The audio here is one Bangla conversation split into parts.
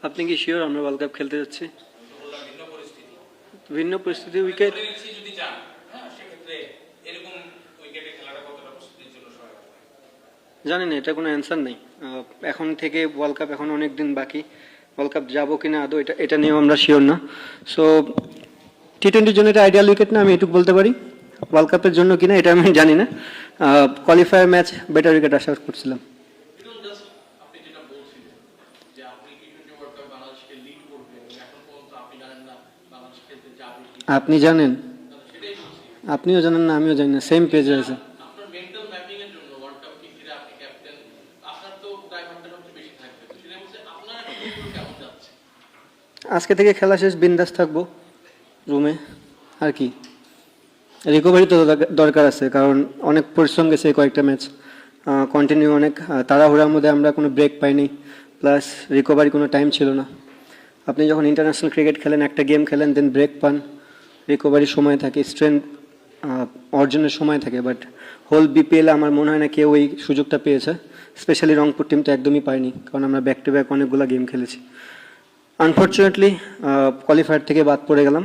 আপনি কি শিওর আমরা ওয়ার্ল্ড কাপ খেলতে যাচ্ছি? ভিন্ন পরিস্থিতি উইকেট জানি না, এটা কোনো অ্যান্সার নেই। এখন থেকে ওয়ার্ল্ড কাপ এখন অনেক দিন বাকি, ওয়ার্ল্ড কাপ যাবো কিনা আদৌ এটা নিয়েও আমরা শিওর না। সো টি-20 জন্য এটা আইডিয়াল উইকেট না, আমি এটুকু বলতে পারি। ওয়ার্ল্ড কাপের জন্য কিনা এটা আমি জানি না। কোয়ালিফায়ার ম্যাচ বেটার উইকেট আশা করছিলাম। আপনি জানেন, আপনিও জানেন না, আমিও জানি না, সেম পেজে আছে। আজকে থেকে খেলা শেষ, বিন্দাস থাকবো রুমে, আর কি। রিকভারি তো দরকার আছে, কারণ অনেক পরিশ্রম গেছে কয়েকটা ম্যাচ কন্টিনিউ, অনেক তাড়াহুড়ার মধ্যে আমরা কোনো ব্রেক পাইনি, প্লাস রিকভারি কোনো টাইম ছিল না। আপনি যখন ইন্টারন্যাশনাল ক্রিকেট খেলেন, একটা গেম খেলেন, দেন ব্রেক পান, রিকভারির সময় থাকে, স্ট্রেংথ অর্জনের সময় থাকে, বাট হোল বিপিএল আমার মনে হয় না কেউ এই সুযোগটা পেয়েছে। স্পেশালি রংপুর টিম তো একদমই পায়নি, কারণ আমরা ব্যাক টু ব্যাক অনেকগুলো গেম খেলেছি। আনফর্চুনেটলি কোয়ালিফায়ার থেকে বাদ পড়ে গেলাম।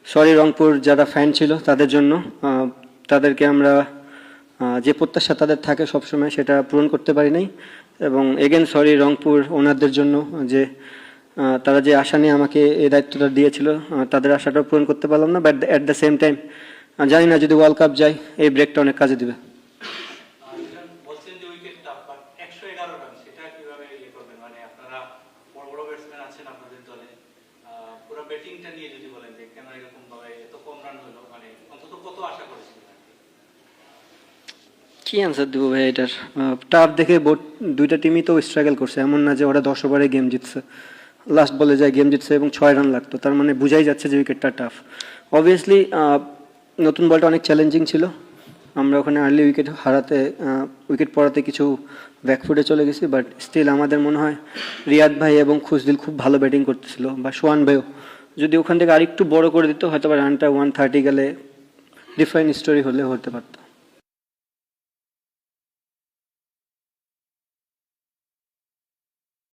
সরি রংপুর যারা ফ্যান ছিল তাদের জন্য, তাদেরকে আমরা যে প্রত্যাশা তাদের থাকে সবসময় সেটা পূরণ করতে পারি নাই। এবং এগেন সরি রংপুর ওনারদের জন্য, যে তারা যে আশা নিয়ে আমাকে এই দায়িত্বটা দিয়েছিল, তাদের আশাটাও পূরণ করতে পারলাম না। But at the same time জানি না, যদি ওয়ার্ল্ড কাপ যায় এই ব্রেকটা অনেক কাজে দিবে। কি অ্যান্সার দেবো ভাই এটার? টাফ দেখে দুইটা টিমই তো স্ট্রাগল করছে, এমন না যে ওরা 10 ওভারে গেম জিতছে, লাস্ট বলে যায় গেম জিতছে এবং 6 রান লাগতো, তার মানে বুঝাই যাচ্ছে যে উইকেটটা টাফ। অবভিয়াসলি নতুন বলটা অনেক চ্যালেঞ্জিং ছিল, আমরা ওখানে আর্লি উইকেট পড়াতে কিছু ব্যাকফুটে চলে গেছি, বাট স্টিল আমাদের মনে হয় রিয়াদ ভাই এবং খুশদিল খুব ভালো ব্যাটিং করতেছিল, বা সোহান ভাইও যদি ওখান থেকে আরেকটু বড় করে দিত হয়তো বা রানটা 130 গেলে ডিফারেন্ট স্টোরি হতে পারতো।